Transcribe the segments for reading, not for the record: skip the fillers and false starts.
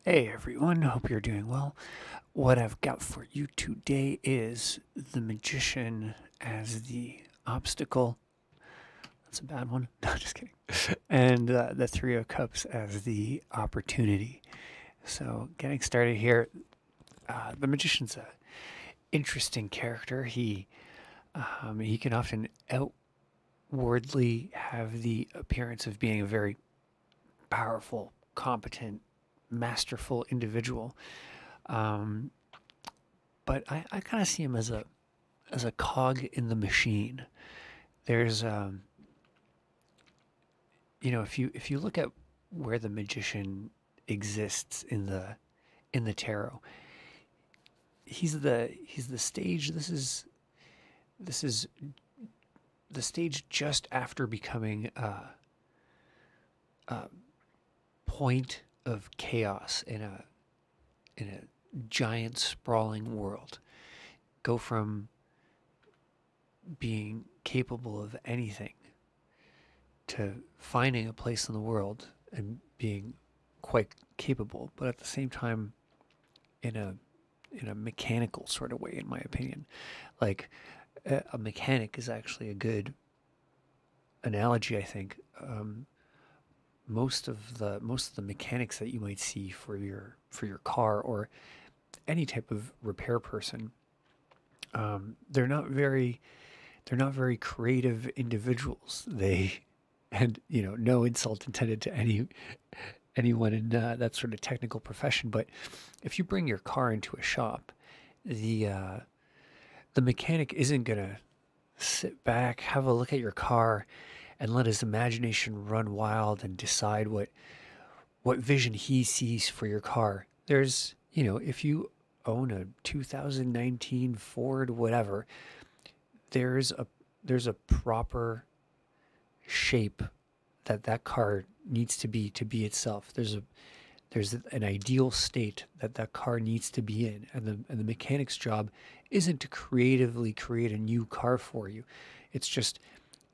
Hey everyone, hope you're doing well. What I've got for you today is the magician as the obstacle. That's a bad one. No, just kidding. And the Three of Cups as the opportunity. So, getting started here, the magician's a interesting character. He can often outwardly have the appearance of being a very powerful, competent, masterful individual. Um, but I kind of see him as a cog in the machine. There's if you look at where the magician exists in the tarot, he's the stage. This is the stage just after becoming a point of chaos in a giant sprawling world. Go from being capable of anything to finding a place in the world and being quite capable, but at the same time in a mechanical sort of way, in my opinion. Like a mechanic is actually a good analogy, I think. Most of the mechanics that you might see for your car or any type of repair person, they're not very creative individuals. They and no insult intended to anyone in that sort of technical profession, but if you bring your car into a shop, the uh, the mechanic isn't gonna sit back, have a look at your car, and let his imagination run wild and decide what vision he sees for your car. If you own a 2019 Ford whatever, there's a there's a proper shape that that car needs to be itself. There's an ideal state that that car needs to be in, and the mechanic's job isn't to creatively create a new car for you. It's just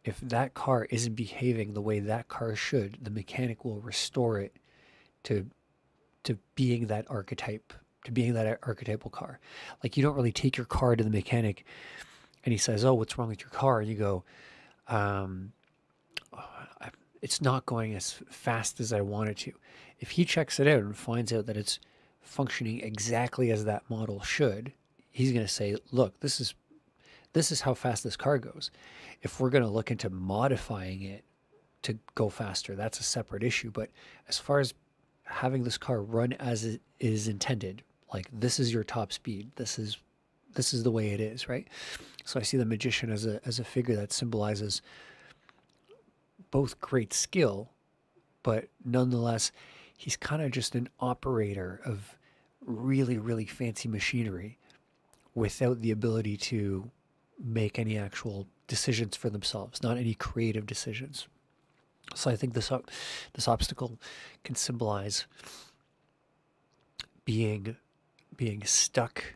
if that car isn't behaving the way that car should, the mechanic will restore it to being that archetype, to being that archetypal car. Like you don't really take your car to the mechanic and he says, "Oh, what's wrong with your car?" And you go, um, "It's not going as fast as I want it to." If he checks it out and finds out that it's functioning exactly as that model should, he's going to say, "Look, this is how fast this car goes." If we're going to look into modifying it to go faster, that's a separate issue. But as far as having this car run as it is intended, like this is your top speed, this is the way it is, right? So I see the magician as a figure that symbolizes both great skill, but nonetheless, he's kind of just an operator of really, really fancy machinery without the ability to make any actual decisions for themselves, not any creative decisions. So I think this obstacle can symbolize being being stuck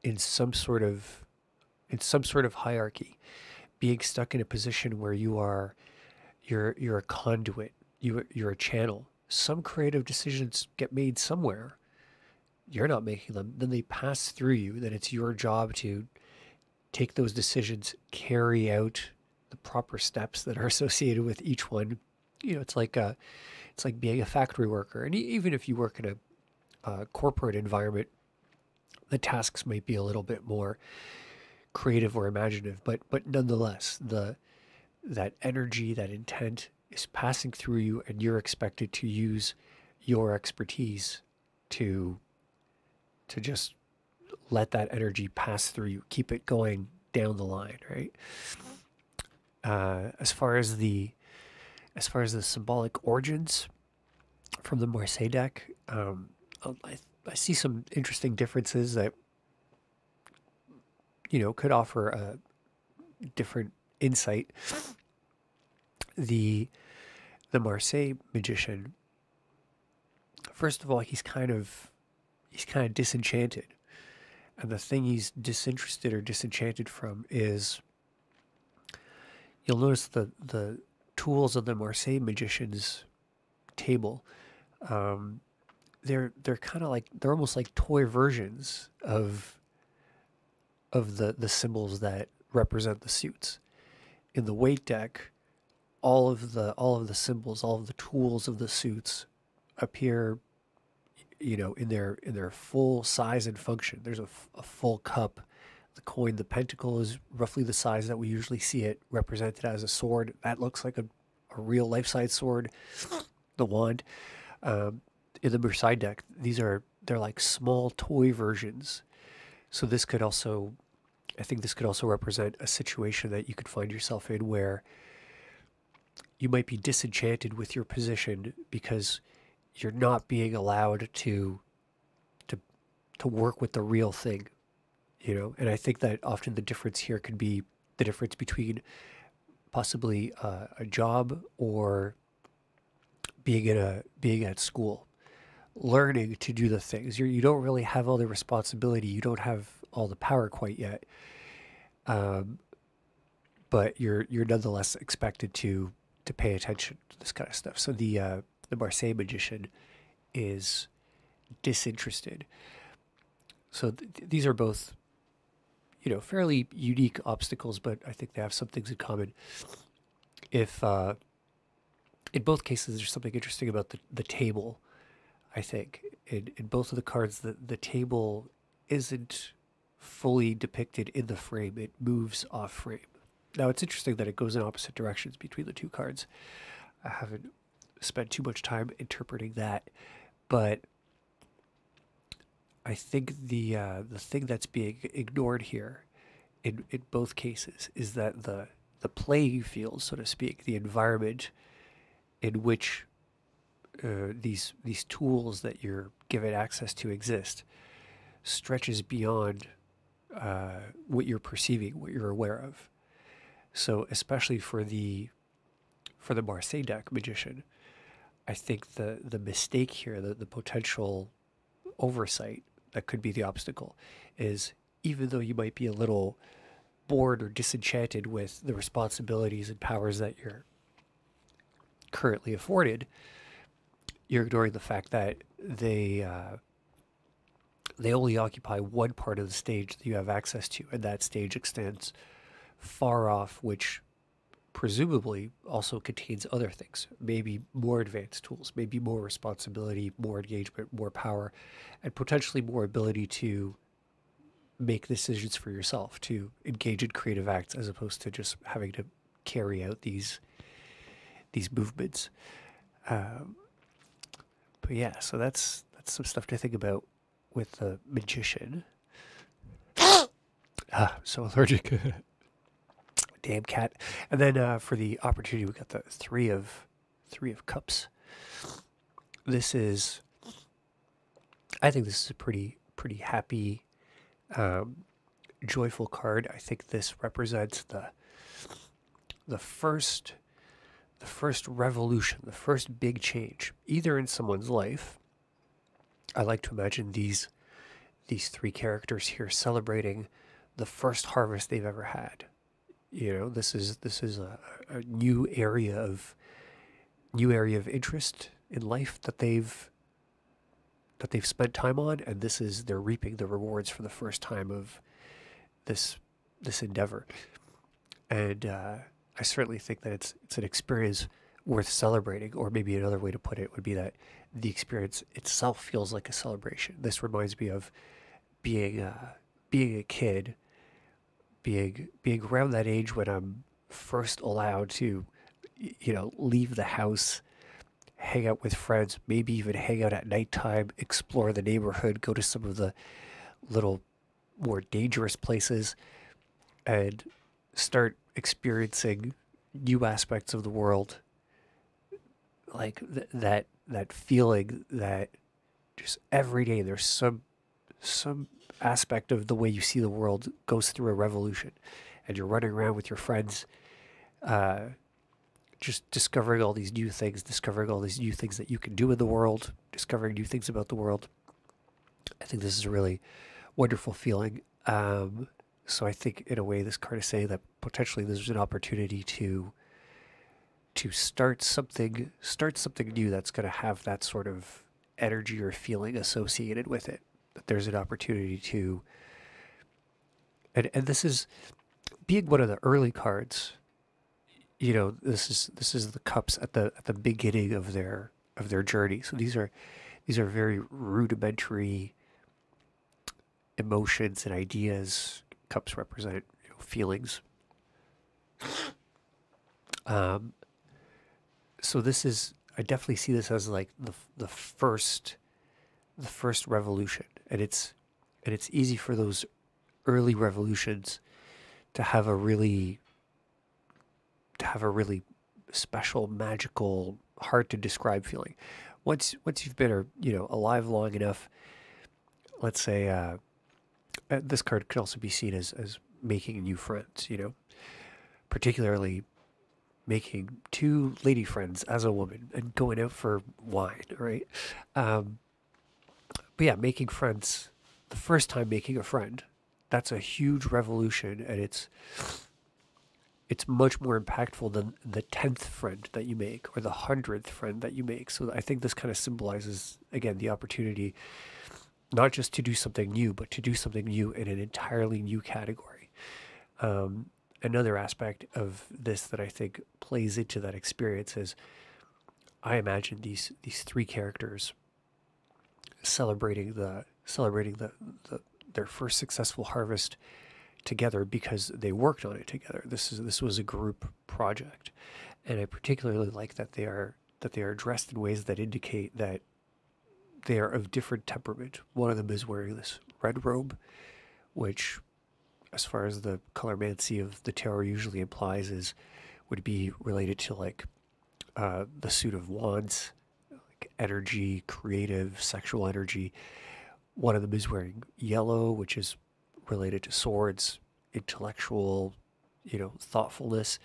in some sort of hierarchy, being stuck in a position where you're a conduit, you're a channel. Some creative decisions get made somewhere. You're not making them. Then they pass through you. Then it's your job to take those decisions, carry out the proper steps that are associated with each one. It's like being a factory worker, and even if you work in a corporate environment, the tasks might be a little bit more creative or imaginative, but nonetheless, the that energy, that intent is passing through you, and you're expected to use your expertise to just let that energy pass through you, keep it going down the line, right? As far as the symbolic origins from the Marseille deck, I see some interesting differences that could offer a different insight. The the Marseille magician, first of all, he's kind of disenchanted, and the thing he's disinterested or disenchanted from is you'll notice the tools of the Marseille magician's table. Um, they're kind of like they're almost like toy versions of the symbols that represent the suits. In the Waite deck, all of the symbols, all of the tools of the suits appear, in their full size and function. There's a full cup. The coin, the pentacle, is roughly the size that we usually see it represented as a sword. That looks like a real life-size sword. The wand, in the Marseille deck, they're like small toy versions. So I think this could also represent a situation that you could find yourself in where you might be disenchanted with your position because you're not being allowed to to work with the real thing, And I think that often the difference here could be the difference between possibly a job or being at school, learning to do the things. You don't really have all the responsibility. You don't have all the power quite yet, um, but you're nonetheless expected to pay attention to this kind of stuff. So the Marseille magician is disinterested. So these are both, fairly unique obstacles, but I think they have some things in common. If In both cases, there's something interesting about the table. I think in both of the cards, the table isn't fully depicted in the frame; it moves off frame. Now, it's interesting that it goes in opposite directions between the two cards. I haven't spent too much time interpreting that, but I think the thing that's being ignored here in both cases is that the playing field, so to speak, the environment in which these tools that you're given access to exist stretches beyond what you're perceiving, what you're aware of. So, especially for the Marseille deck magician, I think the mistake here, the potential oversight that could be the obstacle, is even though you might be a little bored or disenchanted with the responsibilities and powers that you're currently afforded, you're ignoring the fact that they only occupy one part of the stage that you have access to, and that stage extends far off, which presumably also contains other things, maybe more advanced tools, maybe more responsibility, more engagement, more power, and potentially more ability to make decisions for yourself, to engage in creative acts as opposed to just having to carry out these movements. Um, but yeah, so that's some stuff to think about with the magician. I'm so allergic. Damn cat. And then for the opportunity, we got the three of cups. This is, I think this is a pretty happy, um, joyful card. I think this represents the first the first revolution, the first big change, either in someone's life. I like to imagine these three characters here celebrating the first harvest they've ever had. This is a new area of interest in life that they've spent time on, and they're reaping the rewards for the first time of this endeavor. And I certainly think that it's an experience worth celebrating, or maybe another way to put it would be that the experience itself feels like a celebration. This reminds me of being a kid, being around that age when I'm first allowed to, leave the house, hang out with friends, maybe even hang out at nighttime, explore the neighborhood, go to some of the little more dangerous places, and start experiencing new aspects of the world, like that feeling that just every day there's some aspect of the way you see the world goes through a revolution, and you're running around with your friends, uh, just discovering all these new things, discovering all these new things that you can do in the world, discovering new things about the world. I think this is a really wonderful feeling. So I think, in a way, this card is saying that potentially there's an opportunity to start something new that's going to have that sort of energy or feeling associated with it. That there's an opportunity to, and this is being one of the early cards. This is the cups at the beginning of their journey. So these are very rudimentary emotions and ideas. Cups represent, feelings. Um, so this is, I definitely see this as like the first revolution, and it's easy for those early revolutions to have a really special, magical, hard to describe feeling. Once you've been, alive long enough, let's say, this card could also be seen as making new friends. Particularly making two lady friends as a woman and going out for wine, right? Um, but yeah, making friends, the first time making a friend, that's a huge revolution, and it's much more impactful than the 10th friend that you make or the 100th friend that you make. So I think this kind of symbolizes, again, the opportunity not just to do something new, but to do something new in an entirely new category. Um, Another aspect of this that I think plays into that experience is I imagine these three characters celebrating their first successful harvest together because they worked on it together. This was a group project, and I particularly like that they are dressed in ways that indicate that they are of different temperament. One of them is wearing this red robe, which, as far as the colormancy of the tarot usually implies, is would be related to like the suit of wands, like energy, creative, sexual energy. One of them is wearing yellow, which is related to swords, intellectual, thoughtfulness.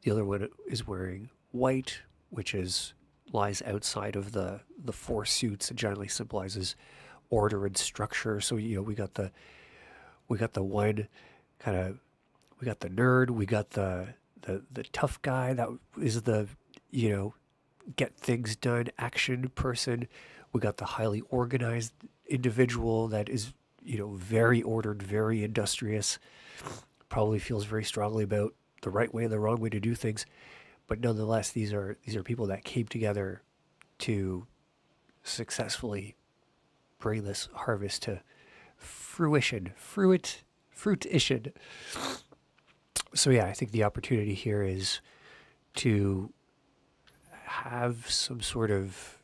The other one is wearing white, which is lies outside of the four suits and generally symbolizes order and structure. So we got the one kind of we got the nerd, we got the tough guy that is the you know get things done action person. We got the highly organized individual that is very ordered, very industrious, probably feels very strongly about the right way and the wrong way to do things. But nonetheless, these are people that came together to successfully bring this harvest to fruition. So yeah, I think the opportunity here is to have some sort of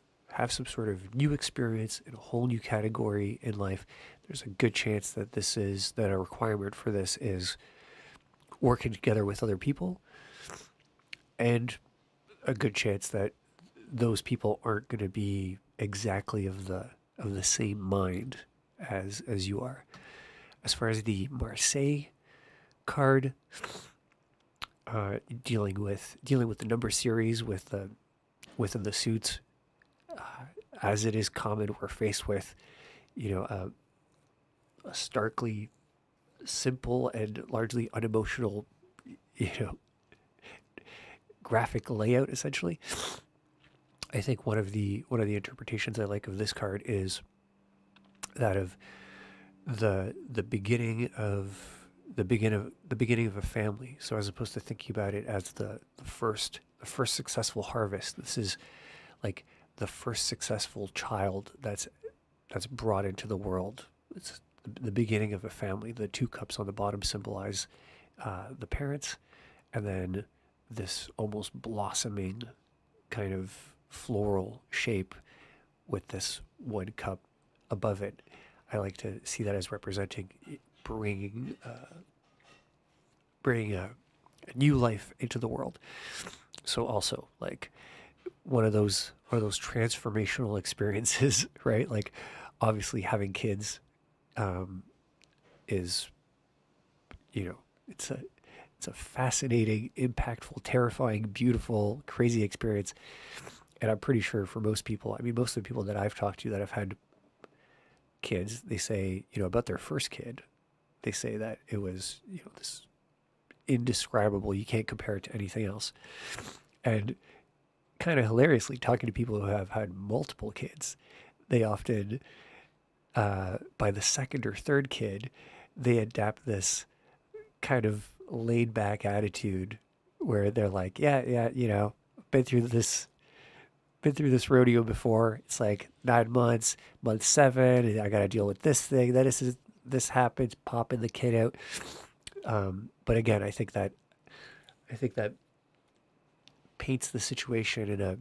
new experience in a whole new category in life. There's a good chance that that a requirement for this is working together with other people, and a good chance that those people aren't going to be exactly of the same mind as you are. As far as the Marseille card, dealing with the number series with the within the suits, as it is common, we're faced with a starkly simple and largely unemotional, you know, graphic layout. Essentially, I think one of the interpretations I like of this card is that of the beginning of the beginning of a family. So as opposed to thinking about it as the first successful harvest, this is like the first successful child that's brought into the world. It's the beginning of a family. The two cups on the bottom symbolize the parents, and then this almost blossoming kind of floral shape with this one cup above it. I like to see that as representing bringing a new life into the world. So also like one of those transformational experiences, right? Like obviously having kids is you know it's a fascinating, impactful, terrifying, beautiful, crazy experience. And I'm pretty sure for most people, I mean, most of the people that I've talked to that have had kids, they say, about their first kid, they say that it was, this indescribable. You can't compare it to anything else. And kind of hilariously, talking to people who have had multiple kids, they often, by the second or third kid, they adapt this kind of laid back attitude where they're like, yeah, yeah, been through this, been through this rodeo before. It's like 9 months, month seven, I got to deal with this thing. Then this happens, popping the kid out. But again, I think that paints the situation in a,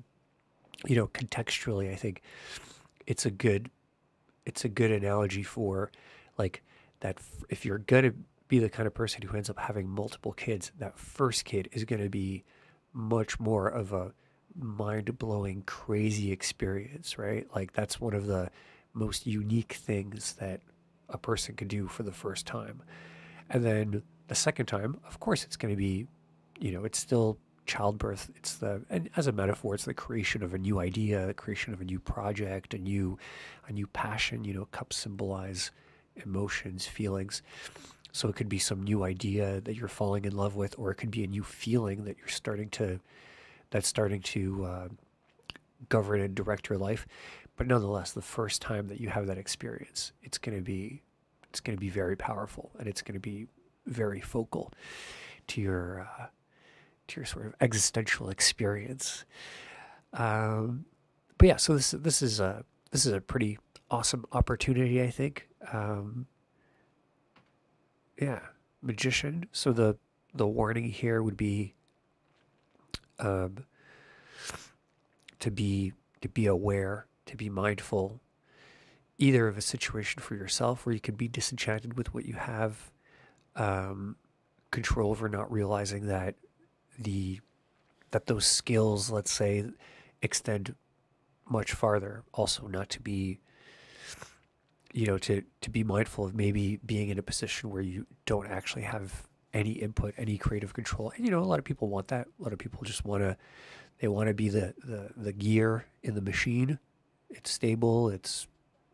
contextually. I think it's a good analogy for like that. If you're gonna be the kind of person who ends up having multiple kids, that first kid is going to be much more of a mind-blowing, crazy experience, right? Like that's one of the most unique things that a person could do for the first time. And then the second time, of course, it's going to be, it's still childbirth. And as a metaphor, it's the creation of a new idea, the creation of a new project, a new passion. Cups symbolize emotions, feelings. So it could be some new idea that you're falling in love with, or it could be a new feeling that that's starting to govern and direct your life. But nonetheless, the first time that you have that experience, it's going to be very powerful, and it's going to be very focal to your sort of existential experience. But yeah, so this is a pretty awesome opportunity, I think. Yeah, magician. So the warning here would be um, to be aware, to be mindful, either of a situation for yourself where you could be disenchanted with what you have control over, not realizing that those skills, let's say, extend much farther. Also, not to be to be mindful of maybe being in a position where you don't actually have any input, any creative control. And a lot of people want that. A lot of people just want to be the gear in the machine. It's stable. It's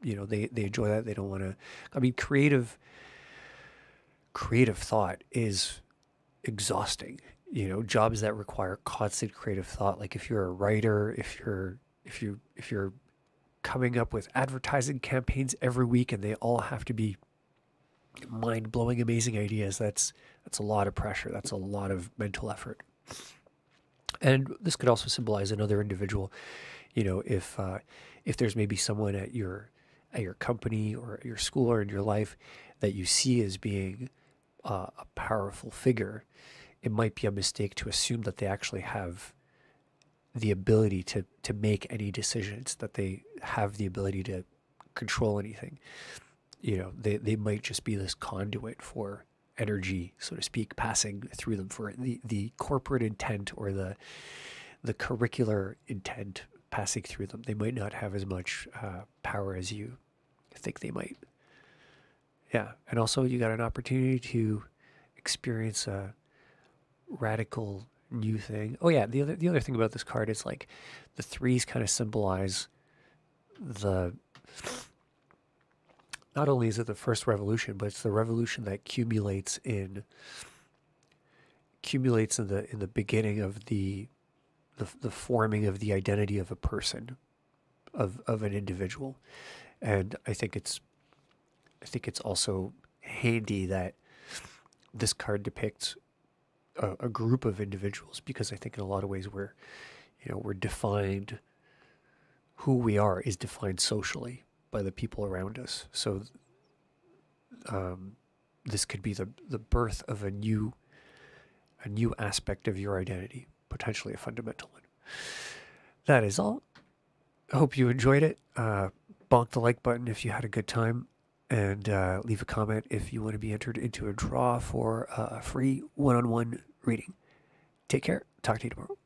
they enjoy that. They don't want to. I mean, creative thought is exhausting. Jobs that require constant creative thought, like if you're a writer, if you're coming up with advertising campaigns every week and they all have to be mind-blowing, amazing ideas, that's a lot of pressure. That's a lot of mental effort. And this could also symbolize another individual. If there's maybe someone at your company or at your school or in your life that you see as being a powerful figure, it might be a mistake to assume that they actually have the ability to make any decisions, that they have the ability to control anything. They might just be this conduit for energy, so to speak, passing through them for the corporate intent or the curricular intent passing through them. They might not have as much power as you think they might. Yeah, and also you got an opportunity to experience a radical new thing. Oh yeah, the other thing about this card is like the threes kind of symbolize the, not only is it the first revolution, but it's the revolution that accumulates in the beginning of the forming of the identity of a person, of an individual. And I think it's also handy that this card depicts a group of individuals, because I think in a lot of ways we're defined, who we are is defined socially by the people around us. So this could be the birth of a new aspect of your identity, potentially a fundamental one. That is all. I hope you enjoyed it. Bonk the like button if you had a good time, and leave a comment if you want to be entered into a draw for a free one-on-one reading. Take care. Talk to you tomorrow.